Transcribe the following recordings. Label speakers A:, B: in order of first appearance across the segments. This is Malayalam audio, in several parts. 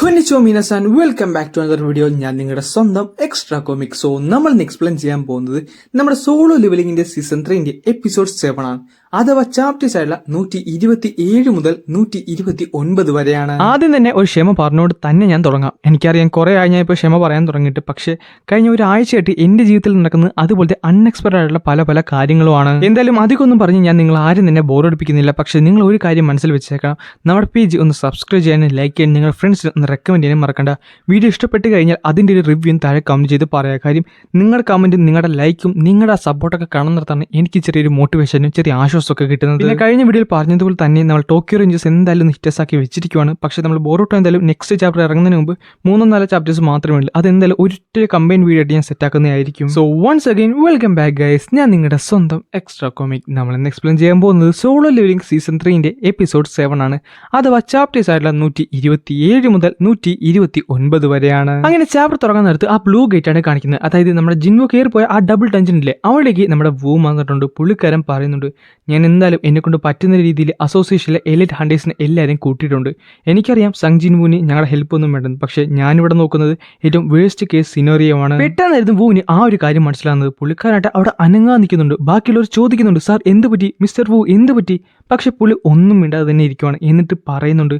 A: കൊന്നിച്ചോ മീനസാൻ welcome back to another video. ഞാൻ നിങ്ങളുടെ സ്വന്തം എക്സ്ട്രാ കോമിക്. സോ നമ്മൾ ഇന്ന് എക്സ്പ്ലെയിൻ ചെയ്യാൻ പോകുന്നത് നമ്മുടെ സോളോ ലെവലിംഗിന്റെ സീസൺ 3 എപ്പിസോഡ് 7 ആണ്. അഥവാ ചാപ്റ്റേഴ്സ് ആയുള്ള 127 മുതൽ 129 വരെയാണ്.
B: ആദ്യം തന്നെ ഒരു ക്ഷമ പറഞ്ഞുകൊണ്ട് തന്നെ ഞാൻ തുടങ്ങാം. എനിക്കറിയാം കുറെ ആയി ഞാൻ ഇപ്പോൾ ക്ഷമ പറയാൻ തുടങ്ങിയിട്ട്, പക്ഷേ കഴിഞ്ഞ ഒരാഴ്ചയായിട്ട് എന്റെ ജീവിതത്തിൽ നടക്കുന്നത് അതുപോലത്തെ അൺഎക്സ്പെക്ടഡ് ആയിട്ടുള്ള പല പല കാര്യങ്ങളുമാണ്. എന്തായാലും അധികമൊന്നും പറഞ്ഞ് ഞാൻ നിങ്ങൾ ആരും തന്നെ ബോറടിപ്പിക്കുന്നില്ല. പക്ഷേ നിങ്ങൾ ഒരു കാര്യം മനസ്സിൽ വെച്ചേക്കണം, നമ്മുടെ പേജ് ഒന്ന് സബ്സ്ക്രൈബ് ചെയ്യാനും ലൈക്ക് ചെയ്യാനും നിങ്ങളുടെ ഫ്രണ്ട്സിന് ഒന്ന് റെക്കമെൻഡ് ചെയ്യാനും മറക്കണ്ട. വീഡിയോ ഇഷ്ടപ്പെട്ട് കഴിഞ്ഞാൽ അതിൻ്റെ ഒരു റിവ്യൂ താഴെ കമന്റ് ചെയ്ത് പറയാം. കാര്യം നിങ്ങളുടെ കമന്റും നിങ്ങളുടെ ലൈക്കും നിങ്ങളുടെ സപ്പോർട്ടൊക്കെ കാണുന്നിടത്താണ് എനിക്ക് ചെറിയൊരു മോട്ടിവേഷനും ചെറിയ ആശ്വാസമൊക്കെ കിട്ടുന്നത്. പിന്നെ കഴിഞ്ഞ വീഡിയോയിൽ പറഞ്ഞതുപോലെ തന്നെ നമ്മൾ ടോക്കിയോ റേഞ്ചേഴ്സ് എന്തായാലും ഹിറ്റസാക്കി വെച്ചിരിക്കുവാണ്. പക്ഷേ നമ്മൾ ബോറോട്ടോ എന്തായാലും നെക്സ്റ്റ് ചാപ്റ്റർ ഇറങ്ങുന്നതിന് മുമ്പ് 3-4 ചാപ്റ്റേഴ്സ് മാത്രമേ ഉള്ളൂ. അതെന്തായാലും ഒറ്റ കമ്പൈൻ വീഡിയോ ആയിട്ട് ഞാൻ സെറ്റ് ആക്കുന്നതായിരിക്കും. So once again welcome back guys, ഞാൻ നിങ്ങളുടെ സ്വന്തം എക്സ്ട്രാ കോമിക്. നമ്മൾ ഇന്ന് എക്സ്പ്ലെയിൻ ചെയ്യാൻ പോകുന്നത് സോളോ ലെവലിംഗ് സീസൺ 3 എപ്പിസോഡ് 7 ആണ്. അഥവാ ചാപ്റ്റേഴ്സ് ആയിട്ടുള്ള 127 മുതൽ 129 വരെയാണ്. അങ്ങനെ ചാപ്റ്റർ തുടങ്ങാൻ നേരത്ത് ആ ബ്ലൂ ഗേറ്റ് ആണ് കാണിക്കുന്നത്. അതായത് നമ്മുടെ ജിൻവോ കയറി പോയ ആ ഡബിൾ ഡഞ്ചനില്ലേ, അവിടേക്ക് നമ്മുടെ വൂ വന്നിട്ടുണ്ട്. പുള്ളിക്കാരൻ പറയുന്നുണ്ട്, ഞാൻ എന്തായാലും എന്നെ കൊണ്ട് പറ്റുന്ന രീതിയിൽ അസോസിയേഷനിലെ എലൈറ്റ് ഹണ്ടേഴ്സിനെ എല്ലാവരും കൂട്ടിയിട്ടുണ്ട്. എനിക്കറിയാം സംഗ് ജിൻവുവിന് ഞങ്ങളുടെ ഹെൽപ്പ് ഒന്നും വേണ്ടെന്ന്, പക്ഷേ ഞാനിവിടെ നോക്കുന്നത് ഏറ്റവും വേസ്റ്റ് കേസ് സിനോറിയോമാണ്. പെട്ടെന്നായിരുന്നു വൂവിന് ആ ഒരു കാര്യം മനസ്സിലാകുന്നത്. പുള്ളിക്കാരായിട്ട് അവിടെ അനങ്ങാൻ നിൽക്കുന്നുണ്ട്. ബാക്കിയുള്ളവർ ചോദിക്കുന്നുണ്ട്, സാർ എന്ത് പറ്റി, മിസ്റ്റർ വൂ എന്ത് പറ്റി? പക്ഷെ പുള്ളി ഒന്നും മിണ്ടാതെ തന്നെ ഇരിക്കുവാണ്. എന്നിട്ട് പറയുന്നുണ്ട്,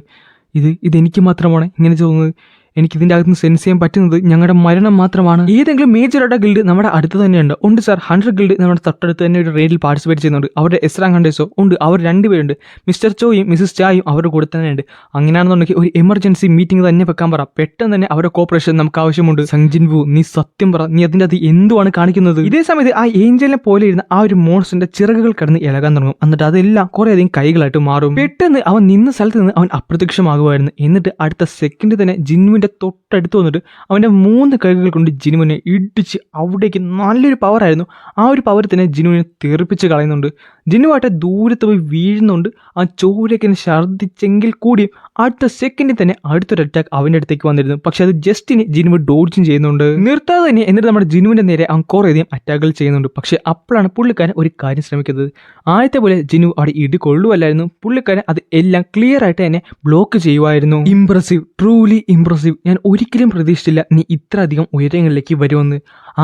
B: ഇതെനിക്ക് മാത്രമാണ് ഇങ്ങനെ തോന്നുന്നത്. എനിക്കിതിൻ്റെ അകത്ത് നിന്ന് സെൻസ് ചെയ്യാൻ പറ്റുന്നത് ഞങ്ങളുടെ മരണം മാത്രമാണ്. ഏതെങ്കിലും മേജറായിട്ട് ഗിൽഡ് നമ്മുടെ അടുത്ത് തന്നെയുണ്ട്. ഉണ്ട് സാർ, 100 ഗിൽഡ് നമ്മുടെ തൊട്ടടുത്ത് തന്നെ ഒരു റെയ്ഡിൽ പാർട്ടിസിപ്പേറ്റ് ചെയ്യുന്നുണ്ട്. അവരുടെ എസ്രാങ് ഹണ്ടേഴ്സോ ഉണ്ട്, അവർ 2 പേരുണ്ട്. മിസ്റ്റർ ചോയും മിസ്സസ് ചായും അവരുടെ കൂടെ തന്നെയുണ്ട്. അങ്ങനെയാണെന്നുണ്ടെങ്കിൽ ഒരു എമർജൻസി മീറ്റിംഗ് തന്നെ വെക്കാൻ പറ. പെട്ടെന്ന് തന്നെ അവരുടെ കോപ്പറേഷൻ നമുക്ക് ആവശ്യമുണ്ട്. സംഗ് ജിൻവു, നീ സത്യം പറ, നീ അതിൻ്റെ അത് എന്തുവാണ് കാണിക്കുന്നത്? ഇതേ സമയത്ത് ആ ഏഞ്ചലിനെ പോലെ ഇരുന്ന ആ ഒരു മോൺസ്റ്ററിന്റെ ചിറകുകൾ കടന്ന് ഇളകാൻ തുടങ്ങും. എന്നിട്ട് അതെല്ലാം കുറേയധികം കൈകളായിട്ട് മാറും. പെട്ടെന്ന് അവൻ നിന്ന സ്ഥലത്ത് നിന്ന് അവൻ അപ്രത്യക്ഷമാകുമായിരുന്നു. എന്നിട്ട് അടുത്ത സെക്കൻഡ് തന്നെ ജിൻവുവിന്റെ തൊട്ടടുത്ത് വന്നിട്ട് അവൻ്റെ 3 കൈകൾ കൊണ്ട് ജിനുവിനെ ഇടിച്ച് അവിടേക്ക് നല്ലൊരു പവറായിരുന്നു. ആ ഒരു പവർ തന്നെ ജിനുവിനെ തെറിപ്പിച്ച് കളയുന്നുണ്ട്. ജിനുവായിട്ട് ദൂരത്ത് പോയി വീഴുന്നുണ്ട്. ആ ചോരയ്ക്ക് ഛർദ്ദിച്ചെങ്കിൽ കൂടിയും അടുത്ത സെക്കൻഡിൽ തന്നെ അടുത്തൊരു അറ്റാക്ക് അവൻ്റെ അടുത്തേക്ക് വന്നിരുന്നു. പക്ഷെ അത് ജസ്റ്റിന് ജിനുവ് ഡോഡ്ജും ചെയ്യുന്നുണ്ട്. നിർത്താതെ തന്നെ എന്നിട്ട് നമ്മുടെ ജിനുവിൻ്റെ നേരെ അവൻ കുറേയധികം അറ്റാക്കുകൾ ചെയ്യുന്നുണ്ട്. പക്ഷെ അപ്പോഴാണ് പുള്ളിക്കാരൻ ഒരു കാര്യം ശ്രമിക്കുന്നത്. ആദ്യത്തെ പോലെ ജിനു അവിടെ ഇടി കൊള്ളുവല്ലായിരുന്നു. പുള്ളിക്കാരൻ അത് എല്ലാം ക്ലിയർ ആയിട്ട് തന്നെ ബ്ലോക്ക് ചെയ്യുമായിരുന്നു. Impressive, truly impressive. ഞാൻ ഒരിക്കലും പ്രതീക്ഷിച്ചില്ല നീ ഇത്ര അധികം ഉയരങ്ങളിലേക്ക് വരുമെന്ന്.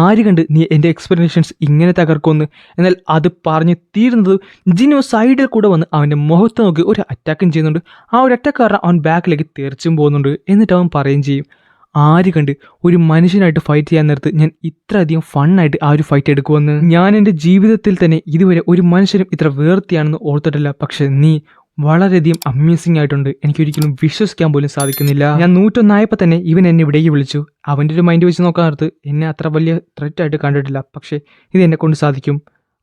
B: ആര് കണ്ട് നീ എൻ്റെ എക്സ്പെക്ടേഷൻസ് ഇങ്ങനെ തകർക്കുമെന്ന്. എന്നാൽ അത് പറഞ്ഞ് തീരുന്നത് ജിനു സൈഡിൽ കൂടെ വന്ന് അവൻ്റെ മുഖത്ത് നോക്കി ഒരു അറ്റാക്കും ചെയ്യുന്നുണ്ട്. ആ ഒരു അറ്റാക്ക് കാരണം അവൻ ബാക്കിലേക്ക് തെറിച്ചും പോകുന്നുണ്ട്. എന്നിട്ട് അവൻ പറയുകയും ചെയ്യും, ആര് കണ്ട് ഒരു മനുഷ്യനായിട്ട് ഫൈറ്റ് ചെയ്യാൻ നേരത്ത് ഞാൻ ഇത്ര അധികം ഫണ്ണായിട്ട് ആ ഒരു ഫൈറ്റ് എടുക്കുമെന്ന്. ഞാൻ എൻ്റെ ജീവിതത്തിൽ തന്നെ ഇതുവരെ ഒരു മനുഷ്യനും ഇത്ര വേർത്തിയാണെന്ന് ഓർത്തിട്ടില്ല. പക്ഷെ നീ വളരെയധികം അമ്യൂസിംഗ് ആയിട്ടുണ്ട്. എനിക്കൊരിക്കലും വിശ്വസിക്കാൻ പോലും സാധിക്കുന്നില്ല. ഞാൻ 101 ആയപ്പോൾ തന്നെ ഇവൻ എന്നെ ഇവിടേക്ക് വിളിച്ചു. അവൻ്റെ ഒരു മൈൻഡ് വെച്ച് നോക്കാൻ നേരത്ത് എന്നെ അത്ര വലിയ ത്രെറ്റ് ആയിട്ട് കണ്ടിട്ടില്ല. പക്ഷേ ഇത് എന്നെ കൊണ്ട് സാധിക്കും.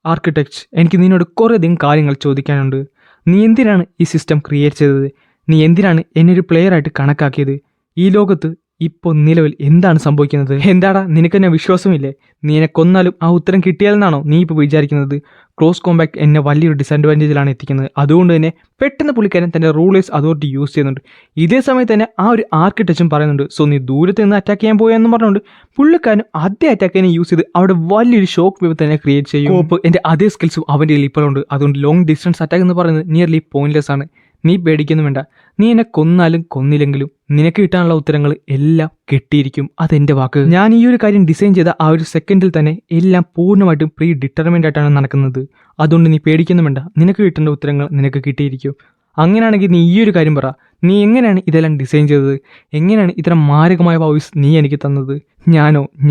B: ആർക്കിടെക്റ്റ്, എനിക്ക് നിന്നോട് കുറേയധികം കാര്യങ്ങൾ ചോദിക്കാനുണ്ട്. നീ എന്തിനാണ് ഈ സിസ്റ്റം ക്രിയേറ്റ് ചെയ്തത്? നീ എന്തിനാണ് എന്നെ ഒരു പ്ലെയർ ആയിട്ട് കണക്കാക്കിയത്? ഈ ലോകത്ത് ഇപ്പോൾ നിലവിൽ എന്താണ് സംഭവിക്കുന്നത്? എന്താടാ നിനക്ക് എന്നെ വിശ്വാസമില്ലേ? നീ എന്നെ കൊന്നാലും ആ ഉത്തരം കിട്ടിയാലെന്നാണോ നീ ഇപ്പോൾ വിചാരിക്കുന്നത്? ക്ലോസ് കോമ്പാക്ട് എന്നെ വലിയൊരു ഡിസഡ്വാൻറ്റേജിലാണ് എത്തിക്കുന്നത്. അതുകൊണ്ട് തന്നെ പെട്ടെന്ന് പുള്ളിക്കാരൻ തൻ്റെ റൂളേഴ്സ് അതോറിറ്റി യൂസ് ചെയ്യുന്നുണ്ട്. ഇതേ സമയത്ത് തന്നെ ആ ഒരു ആർക്കിടെക്റ്റും പറയുന്നുണ്ട്, സോ നീ ദൂരത്ത് നിന്ന് അറ്റാക്ക് ചെയ്യാൻ പോയെന്ന് പറഞ്ഞുകൊണ്ട് പുള്ളിക്കാരനും അതേ അറ്റാക്കിനെ യൂസ് ചെയ്ത് അവിടെ വലിയൊരു ഷോക്ക് വേവ് തന്നെ ക്രിയേറ്റ് ചെയ്യും. കോപ്പ് എൻ്റെ അതേ സ്കിൽസും അവൻ്റെ കയ്യിൽ ഇപ്പോഴുണ്ട്. അതുകൊണ്ട് ലോങ് ഡിസ്റ്റൻസ് അറ്റാക്ക് എന്ന് പറയുന്നത് നിയർലി പോയിന്റ്ലെസ് ആണ്. നീ പേടിക്കൊന്നും വേണ്ട. നീ എന്നെ കൊന്നാലും കൊന്നില്ലെങ്കിലും നിനക്ക് കിട്ടാനുള്ള ഉത്തരങ്ങൾ എല്ലാം കിട്ടിയിരിക്കും. അതെൻ്റെ വാക്ക്. ഞാൻ ഈ ഒരു കാര്യം ഡിസൈൻ ചെയ്ത ആ ഒരു സെക്കൻഡിൽ തന്നെ എല്ലാം പൂർണ്ണമായിട്ടും പ്രീ ഡിറ്റർമിൻഡ് ആയിട്ടാണ് നടക്കുന്നത്. അതുകൊണ്ട് നീ പേടിക്കൊന്നും വേണ്ട. നിനക്ക് കിട്ടേണ്ട ഉത്തരങ്ങൾ നിനക്ക് കിട്ടിയിരിക്കും. അങ്ങനെയാണെങ്കിൽ നീ ഈ ഒരു കാര്യം പറ, നീ എങ്ങനെയാണ് ഇതെല്ലാം ഡിസൈൻ ചെയ്തത്? എങ്ങനെയാണ് ഇത്ര മാരകമായ വോയിസ് നീ എനിക്ക് തന്നത്?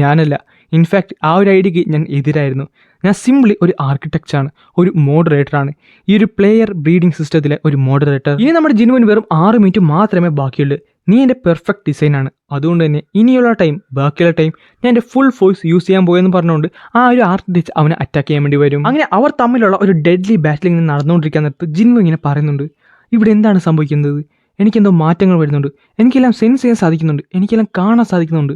B: ഞാനല്ല. ഇൻഫാക്റ്റ് ആ ഒരു ഐഡിയക്ക് ഞാൻ എതിരായിരുന്നു. ഞാൻ സിംപ്ലി ഒരു ആർക്കിടെക്റ്റാണ്, ഒരു മോഡറേറ്ററാണ്. ഈ ഒരു പ്ലെയർ ബ്രീഡിംഗ് സിസ്റ്റത്തിലെ ഒരു മോഡറേറ്റർ. ഇനി നമ്മുടെ ജിനുവിന് വെറും 6 മിനിറ്റ് മാത്രമേ ബാക്കിയുള്ളൂ. നീ എൻ്റെ പെർഫെക്റ്റ് ഡിസൈനാണ്. അതുകൊണ്ട് തന്നെ ഇനിയുള്ള ബാക്കിയുള്ള ടൈം ഞാൻ എൻ്റെ ഫുൾ ഫോഴ്സ് യൂസ് ചെയ്യാൻ പോയെന്ന് പറഞ്ഞുകൊണ്ട് ആ ഒരു ആർക്കിടെക്റ്റ് അവനെ അറ്റാക്ക് ചെയ്യാൻ വേണ്ടി വരും. അങ്ങനെ അവർ തമ്മിലുള്ള ഒരു ഡെഡ്ലി ബാറ്റിലിംഗ് നടന്നുകൊണ്ടിരിക്കാൻ നേരത്ത് ജിൻവു ഇങ്ങനെ പറയുന്നുണ്ട്, ഇവിടെ എന്താണ് സംഭവിക്കുന്നത്? എനിക്കെന്തോ മാറ്റങ്ങൾ വരുന്നുണ്ട്. എനിക്കെല്ലാം സെൻസ് ചെയ്യാൻ സാധിക്കുന്നുണ്ട്. എനിക്കെല്ലാം കാണാൻ സാധിക്കുന്നുണ്ട്.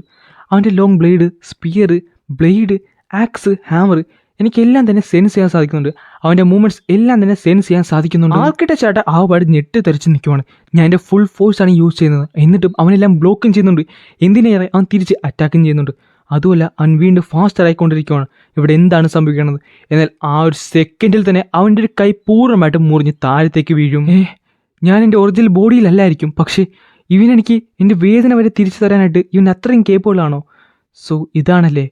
B: അവൻ്റെ long blade, spear, blade, axe, hammer, എനിക്കെല്ലാം തന്നെ സെൻസ് ചെയ്യാൻ സാധിക്കുന്നുണ്ട്. അവൻ്റെ മൂവ്മെൻറ്റ്സ് എല്ലാം തന്നെ സെൻസ് ചെയ്യാൻ സാധിക്കുന്നുണ്ട്. ആർക്കിടെക്റ്റ് ആയിട്ട് ആ പാട് ഞെട്ടി തെറിച്ച് നിൽക്കുവാണ്. ഞാൻ എൻ്റെ ഫുൾ ഫോഴ്സാണ് യൂസ് ചെയ്യുന്നത്. എന്നിട്ടും അവനെല്ലാം ബ്ലോക്കും ചെയ്യുന്നുണ്ട്. എന്തിനേറെ അവൻ തിരിച്ച് അറ്റാക്കും ചെയ്യുന്നുണ്ട്. അതുമല്ല, അവൻ വീണ്ടും ഫാസ്റ്റ് ആയിക്കൊണ്ടിരിക്കുകയാണ്. ഇവിടെ എന്താണ് സംഭവിക്കുന്നത്? എന്നാൽ ആ ഒരു സെക്കൻഡിൽ തന്നെ അവൻ്റെ ഒരു കൈ പൂർണ്ണമായിട്ട് മുറിഞ്ഞ് താഴത്തേക്ക് വീഴും. ഞാൻ എൻ്റെ ഒറിജിനൽ ബോഡിയിലല്ലായിരിക്കും, പക്ഷേ ഇവനെനിക്ക് എൻ്റെ വേദന വരെ തിരിച്ചു തരാനായിട്ട് ഇവൻ അത്രയും കേപ്പബിൾ ആണോ? സോ ഇതാണല്ലേ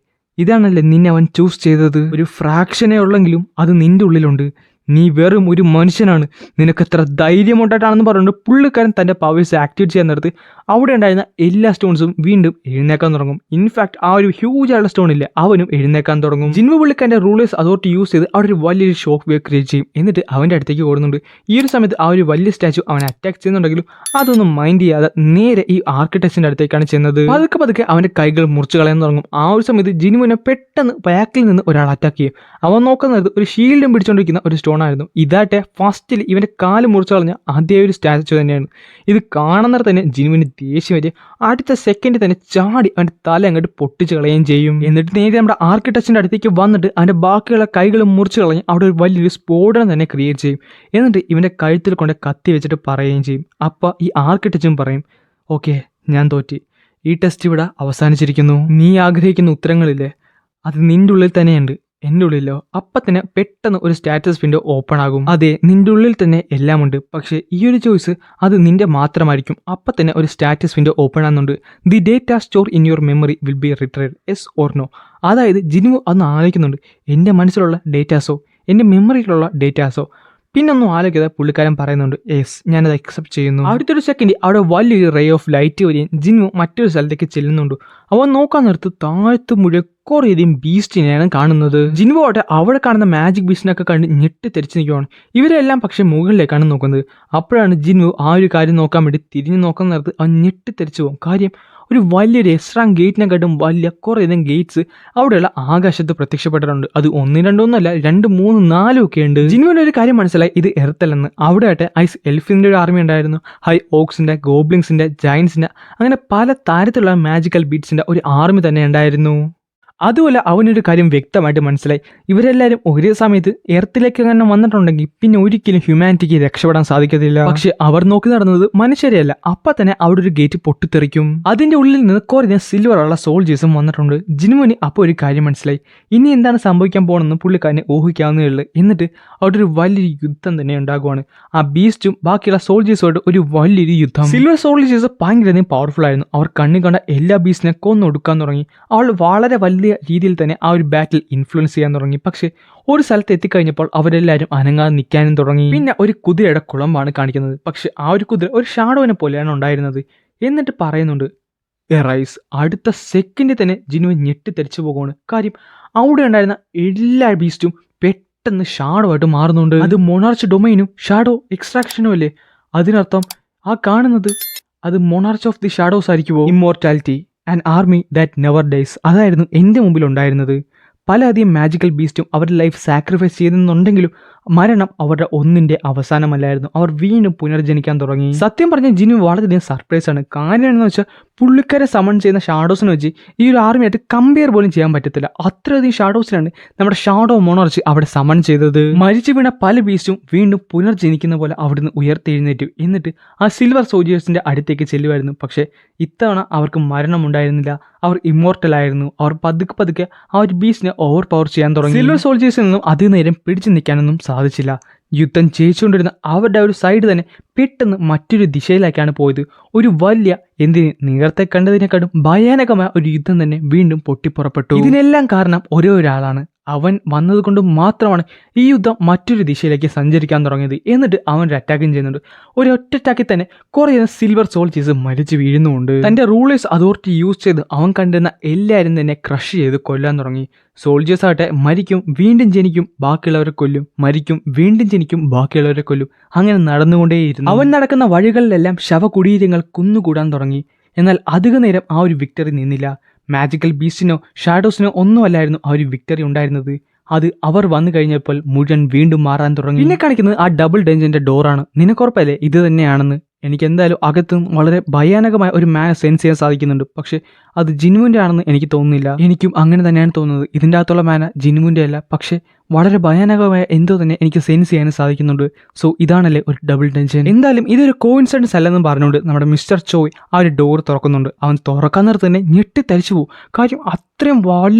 B: നിന്നെ അവൻ ചൂസ് ചെയ്തത്. ഒരു ഫ്രാക്ഷനേ ഉള്ളെങ്കിലും അത് നിന്റെ ഉള്ളിലുണ്ട്. നീ വെറും ഒരു മനുഷ്യനാണ്. നിനക്കെത്ര ധൈര്യം ഉണ്ടായിട്ടാണെന്ന് പറഞ്ഞുകൊണ്ട് പുള്ളിക്കാരൻ തൻ്റെ പവേഴ്സ് ആക്ടിവേറ്റ് ചെയ്യാൻ നേരത്ത് അവിടെ ഉണ്ടായിരുന്ന എല്ലാ സ്റ്റോൺസും വീണ്ടും എഴുന്നേക്കാൻ തുടങ്ങും. ഇൻഫാക്ട് ആ ഒരു ഹ്യൂജ് ആയുള്ള സ്റ്റോൺ ഇല്ലേ, അവനും എഴുന്നേക്കാൻ തുടങ്ങും. ജിൻവു പുള്ളിക്കാരൻ്റെ റൂളേഴ്സ് അതോറിറ്റി യൂസ് ചെയ്ത് അവിടെ ഒരു വലിയൊരു ഷോക്ക് വേവ് ക്രിയേറ്റ് ചെയ്യും. എന്നിട്ട് അവൻ്റെ അടുത്തേക്ക് ഓടുന്നുണ്ട്. ഈ ഒരു സമയത്ത് ആ ഒരു വലിയ സ്റ്റാച്ചു അവനെ അറ്റാക്ക് ചെയ്യുന്നുണ്ടെങ്കിലും അതൊന്നും മൈൻഡ് ചെയ്യാതെ നേരെ ഈ ആർക്കിടെക്റ്റിന്റെ അടുത്തേക്കാണ് ചെയ്യുന്നത്. പതുക്കെ അവന്റെ കൈകൾ മുറിച്ച് കളയാൻ തുടങ്ങും. ആ ഒരു സമയത്ത് ജിനുവിനെ പെട്ടെന്ന് ബാക്കിൽ നിന്ന് ഒരാൾ അറ്റാക്ക് ചെയ്യും. അവൻ നോക്കുന്നത് ഒരു ഷീൽഡും പിടിച്ചുകൊണ്ടിരിക്കുന്ന ഒരു സ്റ്റോൺ ആയിരുന്നു. ഇതാട്ടെ ഫസ്റ്റിൽ ഇവന്റെ കാല് മുറിച്ചു കളഞ്ഞ അതേ ഒരു സ്റ്റാച്ചു തന്നെയാണ്. ഇത് കാണുന്നത് തന്നെ ജിനുവിന് ദേഷ്യം വരെ അടുത്ത സെക്കൻഡിൽ തന്നെ ചാടി അവന്റെ തല അങ്ങോട്ട് പൊട്ടിച്ച് കളയുകയും ചെയ്യും. എന്നിട്ട് നേരെ നമ്മുടെ ആർക്കിടെക്റ്റിന്റെ അടുത്തേക്ക് വന്നിട്ട് അവന്റെ ബാക്കിയുള്ള കൈകളും മുറിച്ച് കളഞ്ഞ് അവിടെ ഒരു വലിയൊരു സ്ഫോടനം തന്നെ ക്രിയേറ്റ് ചെയ്യും. എന്നിട്ട് ഇവന്റെ കഴുത്തിൽ കൊണ്ട് കത്തി വെച്ചിട്ട് പറയുകയും ചെയ്യും. അപ്പോൾ ഈ ആർക്കിടെക്റ്റും പറയും, ഓക്കെ, ഞാൻ തോറ്റി, ഈ ടെസ്റ്റ് ഇവിടെ അവസാനിച്ചിരിക്കുന്നു. നീ ആഗ്രഹിക്കുന്ന ഉത്തരങ്ങളില്ലേ, അത് നിന്റെ ഉള്ളിൽ തന്നെയുണ്ട്, എൻ്റെ ഉള്ളിലോ. അപ്പം തന്നെ പെട്ടെന്ന് ഒരു സ്റ്റാറ്റസ് വിൻഡോ ഓപ്പൺ ആകും. അതെ, നിന്റെ ഉള്ളിൽ തന്നെ എല്ലാം ഉണ്ട്, പക്ഷേ ഈ ഒരു ചോയ്സ് അത് നിന്റെ മാത്രമായിരിക്കും. അപ്പം തന്നെ ഒരു സ്റ്റാറ്റസ് വിൻഡോ ഓപ്പൺ ആകുന്നുണ്ട്. The data store in your memory will be retrieved, yes or no. അതായത് ജിനു അന്ന് ആലോചിക്കുന്നുണ്ട്, എൻ്റെ മനസ്സിലുള്ള ഡേറ്റാസോ എൻ്റെ മെമ്മറിയിലുള്ള ഡേറ്റാസോ. പിന്നൊന്നും ആലോചിക്കാതെ പുള്ളിക്കാരൻ പറയുന്നുണ്ട്, യെസ്, ഞാനത് അക്സെപ്റ്റ് ചെയ്യുന്നു. അടുത്തൊരു സെക്കൻഡ് അവിടെ വലിയൊരു റേ ഓഫ് ലൈറ്റ് വരെയും ജിനു മറ്റൊരു സ്ഥലത്തേക്ക് ചെല്ലുന്നുണ്ട്. അവൻ നോക്കാൻ നേരത്ത് താഴത്ത് മുഴുവൻ കുറേയധികം ബീസ്റ്റിനെയാണ് കാണുന്നത്. ജിൻവു ആട്ടെ അവിടെ കാണുന്ന മാജിക് ബീസ്റ്റിനൊക്കെ കണ്ട് ഞെട്ടിത്തെറിച്ച് നിൽക്കുവാണ്. ഇവരെല്ലാം പക്ഷേ മുകളിലേക്കാണ് നോക്കുന്നത്. അപ്പോഴാണ് ജിൻവു ആ ഒരു കാര്യം നോക്കാൻ വേണ്ടി തിരിഞ്ഞു നോക്കാൻ നേരത്ത് അവൻ ഞെട്ടിത്തെറിച്ച് പോകും. കാര്യം ഒരു വലിയൊരു എക്സ്ട്രാ ഗേറ്റിനെക്കാട്ടും വലിയ കുറേയധികം ഗേറ്റ്സ് അവിടെയുള്ള ആകാശത്ത് പ്രത്യക്ഷപ്പെട്ടിട്ടുണ്ട്. അത് 1, 2 ഒന്നല്ല, 2, 3, 4 ഒക്കെ ഉണ്ട്. ജിൻവിന് ഒരു കാര്യം മനസ്സിലായി, ഇത് എർത്തല്ലെന്ന്. അവിടെ ആട്ടെ ഐസ് എൽഫിന്റെ ഒരു ആർമി ഉണ്ടായിരുന്നു. ഹൈ ഓക്സിന്റെ, ഗോബ്ലിങ്സിന്റെ, ജയൻസിന്റെ, അങ്ങനെ പല തരത്തിലുള്ള മാജിക്കൽ ബീറ്റ്സിന്റെ ഒരു ആർമി തന്നെ ഉണ്ടായിരുന്നു. അതുപോലെ അവനൊരു കാര്യം വ്യക്തമായിട്ട് മനസ്സിലായി, ഇവരെല്ലാവരും ഒരേ സമയത്ത് എർത്തിലേക്ക് അങ്ങനെ വന്നിട്ടുണ്ടെങ്കിൽ പിന്നെ ഒരിക്കലും ഹ്യൂമാനിറ്റിക്ക് രക്ഷപ്പെടാൻ സാധിക്കത്തില്ല. പക്ഷെ അവർ നോക്കി നടന്നത് മനുഷ്യരെയല്ല. അപ്പൊ തന്നെ അവിടെ ഒരു ഗേറ്റ് പൊട്ടിത്തെറിക്കും. അതിന്റെ ഉള്ളിൽ നിന്ന് കുറേ സിൽവർ ഉള്ള സോൾജേഴ്സും വന്നിട്ടുണ്ട്. ജിനുവിന് അപ്പോൾ ഒരു കാര്യം മനസ്സിലായി, ഇനി എന്താണ് സംഭവിക്കാൻ പോകണമെന്ന് പുള്ളിക്കാരനെ ഊഹിക്കാവുന്നേ ഉള്ളൂ. എന്നിട്ട് അവിടെ ഒരു വലിയൊരു യുദ്ധം തന്നെ ഉണ്ടാകുവാണ്. ആ ബീസ്റ്റും ബാക്കിയുള്ള സോൾജേഴ്സുമായിട്ട് ഒരു വലിയൊരു യുദ്ധം. സിൽവർ സോൾജേഴ്സ് ഭയങ്കര പവർഫുൾ ആയിരുന്നു. അവർ കണ്ണി കണ്ട എല്ലാ ബീസ്റ്റിനെ കൊന്നൊടുക്കാൻ തുടങ്ങി. അവൾ വളരെ വലിയ രീതിയിൽ തന്നെ ആ ഒരു ബാറ്റിൽ ഇൻഫ്ലുവൻസ് ചെയ്യാൻ തുടങ്ങി. പക്ഷെ ഒരു സ്ഥലത്ത് എത്തിക്കഴിഞ്ഞപ്പോൾ അവരെല്ലാവരും അനങ്ങാതെ നിൽക്കാനും തുടങ്ങി. പിന്നെ ഒരു കുതിരയുടെ കുളമ്പാണ് കാണിക്കുന്നത്. പക്ഷെ ആ ഒരു കുതിര ഒരു ഷാഡോവിനെ പോലെയാണ് ഉണ്ടായിരുന്നത്. എന്നിട്ട് പറയുന്നുണ്ട്, റൈസ്. അടുത്ത സെക്കൻഡിൽ തന്നെ ജിനുവിൻ ഞെട്ടിത്തെറിച്ചു പോകുകയാണ്. കാര്യം അവിടെ ഉണ്ടായിരുന്ന എല്ലാ ബീസ്റ്റും പെട്ടെന്ന് ഷാഡോ ആയിട്ട് മാറുന്നുണ്ട്. അത് മൊണാർച്ച് ഡൊമൈനും ഷാഡോ എക്സ്ട്രാക്ഷനും അല്ലേ? അതിനർത്ഥം ആ കാണുന്നത് അത് മൊണാർച്ച് ഓഫ് ദി ഷാഡോസ് ആയിരിക്കുമോ? Immortality and army that never days, അതായിരുന്നു എൻ്റെ മുമ്പിൽ ഉണ്ടായിരുന്നത്. പലധികം മാജിക്കൽ ബീസ്റ്റും അവരുടെ ലൈഫ് സാക്രിഫൈസ് ചെയ്തെന്നുണ്ടെങ്കിലും മരണം അവരുടെ ഒന്നിൻ്റെ അവസാനമല്ലായിരുന്നു. അവർ വീണ്ടും പുനർജനിക്കാൻ തുടങ്ങി. സത്യം പറഞ്ഞ ജിനു വളരെയധികം സർപ്രൈസ് ആണ്. കാര്യം എന്താണെന്ന് വെച്ചാൽ പുള്ളിക്കാരെ സമൺ ചെയ്യുന്ന ഷാഡോസിനെ വെച്ച് ഈ ഒരു ആർമിയായിട്ട് കമ്പയർ പോലും ചെയ്യാൻ പറ്റത്തില്ല. അത്രയധികം ഷാഡോസിനാണ് നമ്മുടെ ഷാഡോ മൊണാർച്ച് അവിടെ സമൺ ചെയ്തത്. മരിച്ചു വീണ പല ബീസ്റ്റും വീണ്ടും പുനർജനിക്കുന്ന പോലെ അവിടുന്ന് ഉയർത്തെഴുന്നേറ്റു. എന്നിട്ട് ആ സിൽവർ സോൾജേഴ്സിന്റെ അടുത്തേക്ക് ചെല്ലുമായിരുന്നു. പക്ഷേ ഇത്തവണ അവർക്ക് മരണമുണ്ടായിരുന്നില്ല. അവർ ഇമ്മോർട്ടൽ ആയിരുന്നു. അവർ പതുക്കെ ആ ഒരു ബീസ്റ്റിനെ ഓവർ പവർ ചെയ്യാൻ തുടങ്ങി. സിൽവർ സോൾജേഴ്സിൽ നിന്നും അധികനേരം പിടിച്ചു നിൽക്കാനൊന്നും സാധിച്ചില്ല. യുദ്ധം ജയിച്ചുകൊണ്ടിരുന്ന അവരുടെ ഒരു സൈഡ് തന്നെ പെട്ടെന്ന് മറ്റൊരു ദിശയിലേക്കാണ് പോയത്. ഒരു വലിയ, എന്തിന് നേരത്തെ കണ്ടതിനെക്കാളും ഭയാനകമായ ഒരു യുദ്ധം തന്നെ വീണ്ടും പൊട്ടിപ്പുറപ്പെട്ടു. ഇതിനെല്ലാം കാരണം ഒരേ ഒരാളാണ്. അവൻ വന്നതുകൊണ്ട് മാത്രമാണ് ഈ യുദ്ധം മറ്റൊരു ദിശയിലേക്ക് സഞ്ചരിക്കാൻ തുടങ്ങിയത്. എന്നിട്ട് അവൻ ഒരു അറ്റാക്കും ചെയ്യുന്നുണ്ട്. ഒരു ഒറ്റ അറ്റാക്കിൽ തന്നെ കുറേ സിൽവർ സോൾജേഴ്സ് മരിച്ചു വീഴുന്നുമുണ്ട്. തന്റെ റൂളേഴ്സ് അതോറിറ്റി യൂസ് ചെയ്ത് അവൻ കണ്ടിരുന്ന എല്ലാവരും തന്നെ ക്രഷ് ചെയ്ത് കൊല്ലാൻ തുടങ്ങി. സോൾജേഴ്സ് ആകട്ടെ മരിക്കും, വീണ്ടും ജനിക്കും, ബാക്കിയുള്ളവരെ കൊല്ലും, മരിക്കും, വീണ്ടും ജനിക്കും, ബാക്കിയുള്ളവരെ കൊല്ലും. അങ്ങനെ നടന്നുകൊണ്ടേയിരുന്നു. അവൻ നടക്കുന്ന വഴികളിലെല്ലാം ശവകുടീരങ്ങൾ കുന്നുകൂടാൻ തുടങ്ങി. എന്നാൽ അധിക നേരം ആ ഒരു വിക്ടറി നിന്നില്ല. മാജിക്കൽ ബീസ്റ്റിനോ ഷാഡോസിനോ ഒന്നുമല്ലായിരുന്നു ആ ഒരു വിക്ടറി ഉണ്ടായിരുന്നത്. അത് അവർ വന്നു കഴിഞ്ഞപ്പോൾ മുഴുവൻ വീണ്ടും മാറാൻ തുടങ്ങി. പിന്നെ കാണിക്കുന്നത് ആ ഡബിൾ ഡഞ്ചന്റെ ഡോറാണ്. നിനക്കുറപ്പല്ലേ ഇത് തന്നെയാണെന്ന്? എനിക്ക് എന്തായാലും അകത്തും വളരെ ഭയാനകമായ ഒരു സെൻസ് ചെയ്യാൻ സാധിക്കുന്നുണ്ട്. പക്ഷെ അത് ജിനുവിൻ്റെ ആണെന്ന് എനിക്ക് തോന്നുന്നില്ല. എനിക്കും അങ്ങനെ തന്നെയാണ് തോന്നുന്നത്. ഇതിൻ്റെ അകത്തുള്ള ജിനുവിൻ്റെ അല്ല, പക്ഷെ വളരെ ഭയാനകമായ എന്തോ തന്നെ എനിക്ക് സെൻസ് ചെയ്യാൻ സാധിക്കുന്നുണ്ട്. സോ ഇതാണല്ലേ ഒരു ഡബിൾ ടെൻഷൻ. എന്തായാലും ഇതൊരു കോയിൻസിഡൻസ് അല്ലെന്ന് പറഞ്ഞുകൊണ്ട് നമ്മുടെ മിസ്റ്റർ ചോയ് ആ ഒരു ഡോർ തുറക്കുന്നുണ്ട്. അവൻ തുറക്കാൻ നേരത്ത് തന്നെ ഞെട്ടിത്തരിച്ചു പോകും. കാര്യം അത്രയും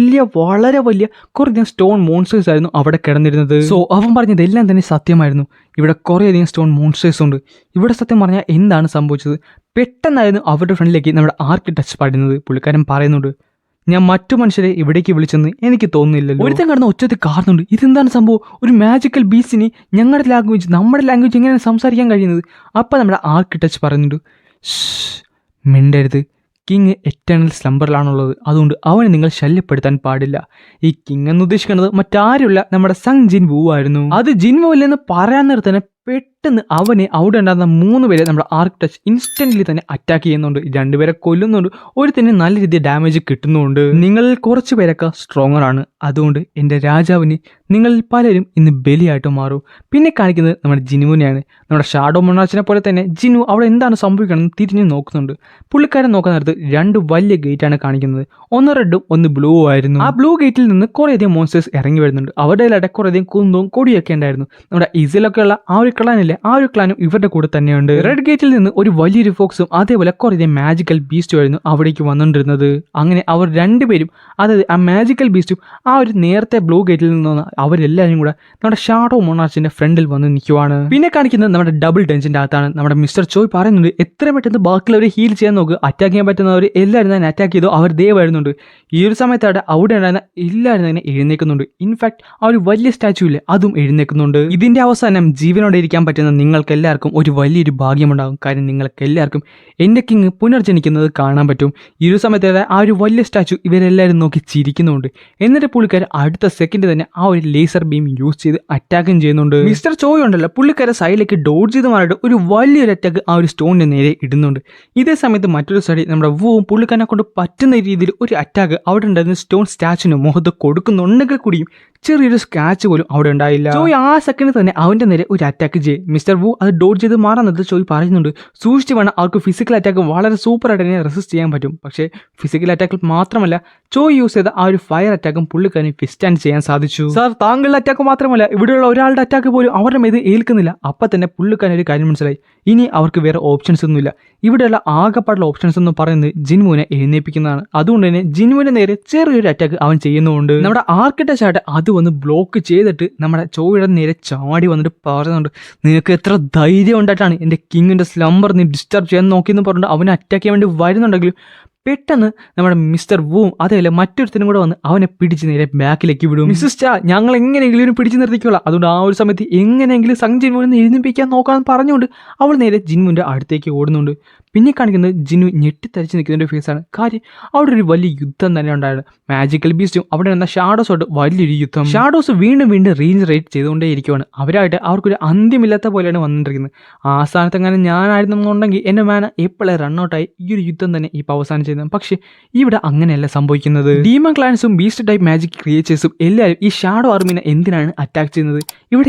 B: വളരെ വലിയ കുറേയധികം സ്റ്റോൺ മോൺസ്റ്റേഴ്സ് ആയിരുന്നു അവിടെ കിടന്നിരുന്നത്. സോ അവൻ പറഞ്ഞത് എല്ലാം തന്നെ സത്യമായിരുന്നു. ഇവിടെ കുറേയധികം സ്റ്റോൺ മോൺസ്റ്റേഴ്സ് ഉണ്ട്. ഇവിടെ സത്യം പറഞ്ഞാൽ എന്താണ് സംഭവിച്ചത്? പെട്ടെന്നായിരുന്നു അവരുടെ ഫ്രണ്ടിലേക്ക് നമ്മുടെ ആർക്ക് ടച്ച് പാടുന്നത്. പുള്ളിക്കാരൻ പറയുന്നുണ്ട്, ഞാൻ മറ്റു മനുഷ്യരെ ഇവിടേക്ക് വിളിച്ചെന്ന് എനിക്ക് തോന്നുന്നില്ലല്ലോ. ഒരുത്തൻ കടന്ന് ഒച്ചത്തിൽ കാണുന്നുണ്ട്. ഇതെന്താണ് സംഭവം? ഒരു മാജിക്കൽ ബീസ്റ്റിന് നമ്മുടെ ലാംഗ്വേജ് എങ്ങനെയാണ് സംസാരിക്കാൻ കഴിയുന്നത്? അപ്പം നമ്മുടെ ആർക്ക് ടച്ച് പറയുന്നുണ്ട്, മിണ്ടരുത്, കിങ് എറ്റേണൽ സ്ലംബറിലാണുള്ളത്, അതുകൊണ്ട് അവനെ നിങ്ങൾ ശല്യപ്പെടുത്താൻ പാടില്ല. ഈ കിങ് എന്ന് ഉദ്ദേശിക്കുന്നത് മറ്റാരുമില്ല, നമ്മുടെ സങ് ജിൻവു ആയിരുന്നു. അത് ജിൻവു ഇല്ലെന്ന് പറയാൻ നേരത്തെ തന്നെ പെട്ടെന്ന് അവനെ അവിടെ ഉണ്ടായിരുന്ന 3 പേരെ നമ്മുടെ ആർക്ക് ടച്ച് ഇൻസ്റ്റന്റ്ലി തന്നെ അറ്റാക്ക് ചെയ്യുന്നുണ്ട്. 2 പേരെ കൊല്ലുന്നുണ്ട്, ഒരുത്തന്നെ നല്ല രീതിയിൽ ഡാമേജ് കിട്ടുന്നുണ്ട്. നിങ്ങളിൽ കുറച്ച് പേരൊക്കെ സ്ട്രോങ്ങർ ആണ്, അതുകൊണ്ട് എൻ്റെ രാജാവിന് നിങ്ങളിൽ പലരും ഇന്ന് ബലിയായിട്ട് മാറും. പിന്നെ കാണിക്കുന്നത് നമ്മുടെ ജിനുവിനെയാണ്. നമ്മുടെ ഷാഡോ മൊണാർച്ചിനെ പോലെ തന്നെ ജിനു അവിടെ എന്താണ് സംഭവിക്കണമെന്ന് തിരിഞ്ഞു നോക്കുന്നുണ്ട്. പുള്ളിക്കാരൻ നോക്കാൻ നേരത്ത് 2 വലിയ ഗേറ്റാണ് കാണിക്കുന്നത്. ഒന്ന് റെഡും ഒന്ന് ബ്ലൂ ആയിരുന്നു. ആ ബ്ലൂ ഗേറ്റിൽ നിന്ന് കുറേയധികം മോൺസ്റ്റേഴ്സ് ഇറങ്ങി വരുന്നുണ്ട്. അവരുടെ ഇടയിൽ കുറേയധികം കുന്തവും കൊടിയൊക്കെ ഉണ്ടായിരുന്നു. നമ്മുടെ ഈസിലൊക്കെ ഉള്ള ആ ഒരു ക്ലാനില്ലേ, ആ ഒരു ക്ലാനും ഇവരുടെ കൂടെ തന്നെയുണ്ട്. റെഡ് ഗേറ്റിൽ നിന്ന് ഒരു വലിയൊരു ഫോക്സും അതേപോലെ കുറേ മാജിക്കൽ ബീസ്റ്റും ആയിരുന്നു അവിടേക്ക് വന്നുകൊണ്ടിരുന്നത്. അങ്ങനെ അവർ 2 പേരും, അതായത് ആ മാജിക്കൽ ബീസ്റ്റും ആ ഒരു നേരത്തെ ബ്ലൂ ഗേറ്റിൽ നിന്ന് അവരെല്ലാവരും കൂടെ നമ്മുടെ ഷാഡോ മൊണാർച്ചിന്റെ ഫ്രണ്ടിൽ വന്ന് നിൽക്കുവാണ്. പിന്നെ കാണിക്കുന്നത് നമ്മുടെ ഡബിൾ ടെൻഷന്റെ അകത്താണ്. നമ്മുടെ മിസ്റ്റർ ചോയ് പറയുന്നുണ്ട്, എത്രയും പെട്ടെന്ന് ബാക്കിയുള്ളവരെ ഹീൽ ചെയ്യാൻ നോക്ക്, അറ്റാക്ക് ചെയ്യാൻ പറ്റുന്നവർ എല്ലാവരും തന്നെ അറ്റാക്ക് ചെയ്തോ, അവർ ദേ വരുന്നുണ്ട്. ഈ ഒരു സമയത്ത് അവിടെ ഉണ്ടായിരുന്ന എല്ലാവരും തന്നെ എഴുന്നേക്കുന്നുണ്ട്. ഇൻഫാക്ട് ആ ഒരു വലിയ സ്റ്റാച്ചു ഇല്ലേ, അതും എഴുന്നേക്കുന്നുണ്ട്. ഇതിന്റെ അവസാനം ജീവനോടെ ഇരിക്കാൻ പറ്റുന്ന നിങ്ങൾക്ക് എല്ലാവർക്കും ഒരു വലിയൊരു ഭാഗ്യമുണ്ടാകും. കാര്യം നിങ്ങൾക്ക് എല്ലാവർക്കും എൻ്റെ കിങ് പുനർജനിക്കുന്നത് കാണാൻ പറ്റും. ഈ ഒരു സമയത്ത് ആ ഒരു വലിയ സ്റ്റാച്ചു ഇവരെല്ലാവരും നോക്കി ചിരിക്കുന്നുണ്ട്. എന്നിട്ട് പുള്ളിക്കാരൻ അടുത്ത സെക്കൻഡ് തന്നെ ആ ഒരു ലേസർ ബീം യൂസ് ചെയ്ത് അറ്റാക്കും ചെയ്യുന്നുണ്ട്. മിസ്റ്റർ ചോയ് ഉണ്ടല്ലോ, പുള്ളിക്കാരൻ സൈഡിലേക്ക് ഡോഡ്ജ് ചെയ്ത് മാറിയിട്ട് ഒരു വലിയൊരു അറ്റാക്ക് ആ ഒരു സ്റ്റോണിന് നേരെ ഇടുന്നുണ്ട്. ഇതേ സമയത്ത് മറ്റൊരു സൈഡിൽ നമ്മുടെ വൂവും പുള്ളിക്കാരനെ കൊണ്ട് പറ്റുന്ന രീതിയിൽ ഒരു അറ്റാക്ക് അവിടെ ഉണ്ടായിരുന്ന സ്റ്റോൺ സ്റ്റാച്ചുവിന് മുഖത്ത് കൊടുക്കുന്നുണ്ടെങ്കിൽ കൂടിയും ചെറിയൊരു സ്ക്രാച്ച് പോലും അവിടെ ഉണ്ടായില്ല. ചോയ് ആ സെക്കൻഡിൽ തന്നെ അവന്റെ നേരെ ഒരു അറ്റാക്ക് ചെയ്യും. മിസ്റ്റർ വു അത് ഡോഡ് ചെയ്ത് മാറാൻ നേരത്തെ ചോയ് പറയുന്നുണ്ട്, സൂക്ഷിച്ച് വേണം, അവർക്ക് ഫിസിക്കൽ അറ്റാക്ക് വളരെ സൂപ്പറായിട്ട് തന്നെ റെസിസ്റ്റ് ചെയ്യാൻ പറ്റും. പക്ഷേ ഫിസിക്കൽ അറ്റാക്കിൽ മാത്രമല്ല, ചോയ് യൂസ് ചെയ്ത ആ ഒരു ഫയർ അറ്റാക്കും പുള്ളിക്കാരന് വിസ്റ്റാൻഡ് ചെയ്യാൻ സാധിച്ചു. സാർ, താങ്കളുടെ അറ്റാക്ക് മാത്രമല്ല, ഇവിടെയുള്ള ഒരാളുടെ അറ്റാക്ക് പോലും അവരുടെ മേത് ഏൽക്കുന്നില്ല. അപ്പം തന്നെ പുള്ളിക്കാരൻ ഒരു കാര്യം മനസ്സിലായി, ഇനി അവർക്ക് വേറെ ഓപ്ഷൻസ് ഒന്നുമില്ല. ഇവിടെയുള്ള ആകെപ്പാടുള്ള ഓപ്ഷൻസ് എന്ന് പറയുന്നത് ജിൻമുവിനെ എഴുന്നേൽപ്പിക്കുന്നതാണ്. അതുകൊണ്ട് തന്നെ ജിൻമുവിന്റെ നേരെ ചെറിയൊരു അറ്റാക്ക് അവൻ ചെയ്യുന്നുണ്ട്. നമ്മുടെ ആർക്കിടെക്ചായിട്ട് അത് വന്ന് ബ്ലോക്ക് ചെയ്തിട്ട് നമ്മുടെ ചോയുടെ നേരെ ചാടി വന്നിട്ട് പറയുന്നുണ്ട്, നിനക്ക് എത്ര ധൈര്യം ഉണ്ടായിട്ടാണ് എൻ്റെ കിങ്ങിൻ്റെ സ്ലംബർ നീ ഡിസ്റ്റർബ് ചെയ്യാൻ നോക്കിയെന്ന് പറഞ്ഞിട്ട് അവനെ അറ്റാക്ക് ചെയ്യാൻ വേണ്ടി വരുന്നുണ്ടെങ്കിലും പെട്ടെന്ന് നമ്മുടെ മിസ്റ്റർ വൂം അതേപോലെ മറ്റൊരുത്തനും കൂടെ വന്ന് അവനെ പിടിച്ച് നേരെ ബാക്കിലേക്ക് വിടും. മിസ്സസ് ചാ, ഞങ്ങൾ എങ്ങനെയെങ്കിലും പിടിച്ച് നിർത്തിക്കോളാം, അതുകൊണ്ട് ആ ഒരു സമയത്ത് എങ്ങനെയെങ്കിലും സങ് ജിൻമുവിനെ എഴുന്നേൽപ്പിക്കാൻ നോക്കാമെന്ന് പറഞ്ഞുകൊണ്ട് അവൾ നേരെ ജിൻമുവിൻ്റെ അടുത്തേക്ക് ഓടുന്നുണ്ട്. പിന്നെ കാണിക്കുന്നത് ജിനു ഞെട്ടിത്തരിച്ച് നിൽക്കുന്നതിൻ്റെ ഫേസാണ്. കാര്യം അവിടെ ഒരു വലിയ യുദ്ധം തന്നെ ഉണ്ടായിരുന്നു. മാജിക്കൽ ബീസ്റ്റും അവിടെ നിന്ന ഷാഡോസോട്ട് വലിയൊരു യുദ്ധം. ഷാഡോസ് വീണ്ടും റീജനറേറ്റ് ചെയ്തുകൊണ്ടേ ഇരിക്കുവാണ്. അവരായിട്ട് അവർക്കൊരു അന്ത്യമില്ലാത്ത പോലെയാണ് വന്നിട്ടിരിക്കുന്നത്. ആ സ്ഥാനത്ത് അങ്ങനെ ഞാനായിരുന്നുണ്ടെങ്കിൽ എൻ്റെ മാന എപ്പോഴേ റണ്ണൗട്ടായി ഈ ഒരു യുദ്ധം തന്നെ ഇപ്പോൾ അവസാനിച്ചിരുന്നത്. പക്ഷേ ഇവിടെ അങ്ങനെയല്ല സംഭവിക്കുന്നത്. ഡീമൺ ക്ലാൻസും ബീസ്റ്റ് ടൈപ്പ് മാജിക് ക്രിയേച്ചേഴ്സും എല്ലാവരും ഈ ഷാഡോ ആർമിനെ എന്തിനാണ് അറ്റാക്ക് ചെയ്യുന്നത്?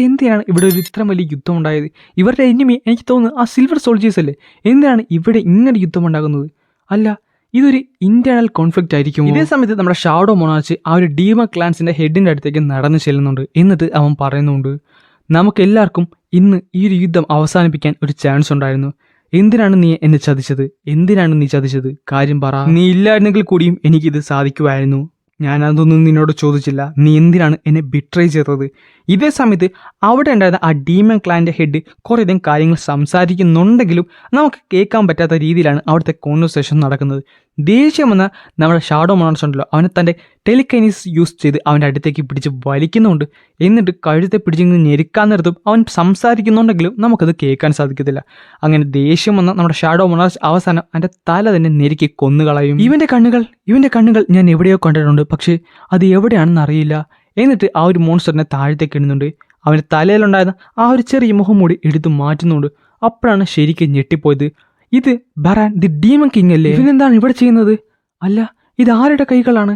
B: എന്തിനാണ് ഇവിടെ ഒരു ഇത്ര വലിയ യുദ്ധം ഉണ്ടായത്? ഇവരുടെ എനിമി എനിക്ക് തോന്നുന്നു ആ സിൽവർ സോൾജേഴ്സ് അല്ലേ? എന്തിനാണ് ഇവിടെ ഇങ്ങനെ യുദ്ധം ഉണ്ടാകുന്നത്? അല്ല, ഇതൊരു ഇന്റേണൽ കോൺഫ്ലിക്റ്റ് ആയിരിക്കും. ഇതേ സമയത്ത് നമ്മുടെ ഷാഡോ മൊണാർച്ച് ആ ഒരു ഡീമൺ ക്ലാൻസിന്റെ ഹെഡിന്റെ അടുത്തേക്ക് നടന്നു ചെല്ലുന്നുണ്ട്. എന്നിട്ട് അവൻ പറയുന്നുണ്ട്, നമുക്ക് എല്ലാവർക്കും ഇന്ന് ഈ ഒരു യുദ്ധം അവസാനിപ്പിക്കാൻ ഒരു ചാൻസ് ഉണ്ടായിരുന്നു. എന്തിനാണ് നീ എന്നെ ചതിച്ചത്? എന്തിനാണ് നീ ചതിച്ചത്? കാര്യം പറ. നീ ഇല്ലായിരുന്നെങ്കിൽ കൂടിയും എനിക്കിത് സാധിക്കുമായിരുന്നു. ഞാൻ അതൊന്നും നിന്നോട് ചോദിച്ചില്ല. നീ എന്തിനാണ് എന്നെ ബിട്രേ ചെയ്തത്? ഇതേ സമയത്ത് അവിടെ ഉണ്ടായിരുന്ന ആ ഡീമൺ ക്ലാൻ്റെ ഹെഡ് കുറേയധികം കാര്യങ്ങൾ സംസാരിക്കുന്നുണ്ടെങ്കിലും നമുക്ക് കേൾക്കാൻ പറ്റാത്ത രീതിയിലാണ് അവിടുത്തെ കോൺവെർസേഷൻ നടക്കുന്നത്. ദേഷ്യം വന്ന നമ്മുടെ ഷാഡോ മൊണാർച്ച് ഉണ്ടല്ലോ, അവനെ തൻ്റെ ടെലിക്കൈനീസ് യൂസ് ചെയ്ത് അവൻ്റെ അടുത്തേക്ക് പിടിച്ച് വലിക്കുന്നുണ്ട്. എന്നിട്ട് കഴുത്തെ പിടിച്ചിങ്ങനെ ഞെരുക്കാൻ നിർത്തും. അവൻ സംസാരിക്കുന്നുണ്ടെങ്കിലും നമുക്കത് കേൾക്കാൻ സാധിക്കത്തില്ല. അങ്ങനെ ദേഷ്യം വന്ന നമ്മുടെ ഷാഡോ മൊണാർച്ച് അവസാനം അവൻ്റെ തല തന്നെ ഞെരുക്കി കൊന്നുകളയും. ഇവൻ്റെ കണ്ണുകൾ ഞാൻ എവിടെയോ കണ്ടിട്ടുണ്ട്, പക്ഷേ അത് എവിടെയാണെന്ന് അറിയില്ല. എന്നിട്ട് ആ ഒരു മോൺസ്റ്ററിനെ താഴത്തേക്ക് ഇടുന്നുണ്ട്. അവൻ്റെ തലയിലുണ്ടായിരുന്ന ആ ഒരു ചെറിയ മുഖംമൂടി എടുത്തു മാറ്റുന്നുണ്ട്. അപ്പോഴാണ് ശരിക്കും ഞെട്ടിപ്പോയത്. ഇത് ബറാൻ ദി ഡീമൺ കിങ് അല്ലേ? ഇവനെന്താണ് ഇവിടെ ചെയ്യുന്നത്? അല്ല, ഇത് ആരുടെ കൈകളാണ്?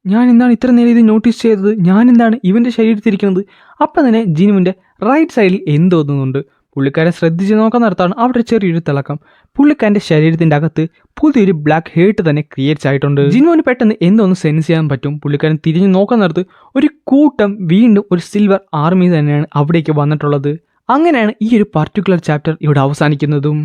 B: ഞാൻ എന്താണ് ഇത്ര നേരം ഇത് നോട്ടീസ് ചെയ്തത്? ഞാൻ എന്താണ് ഇവൻ്റെ ശരീരത്തിരിക്കുന്നത്? അപ്പം തന്നെ ജിനുവിൻ്റെ റൈറ്റ് സൈഡിൽ എന്തോന്നുന്നുണ്ട്. പുള്ളിക്കാരൻ ശ്രദ്ധിച്ച് നോക്കാൻ നടത്താണ് അവിടെ ചെറിയൊരു തിളക്കം. പുള്ളിക്കാരൻ്റെ ശരീരത്തിൻ്റെ അകത്ത് പുതിയൊരു ബ്ലാക്ക് ഹേർട്ട് തന്നെ ക്രിയേറ്റ് ആയിട്ടുണ്ട്. ജിൻവോന് പെട്ടെന്ന് എന്തോന്ന് സെൻസ് ചെയ്യാൻ പറ്റും. പുള്ളിക്കാരൻ തിരിഞ്ഞു നോക്കാൻ നേരത്ത് ഒരു കൂട്ടം വീണ്ടും ഒരു സിൽവർ ആർമി തന്നെയാണ് അവിടേക്ക് വന്നിട്ടുള്ളത്. അങ്ങനെയാണ് ഈ ഒരു പർട്ടിക്കുലർ ചാപ്റ്റർ ഇവിടെ അവസാനിക്കുന്നതും.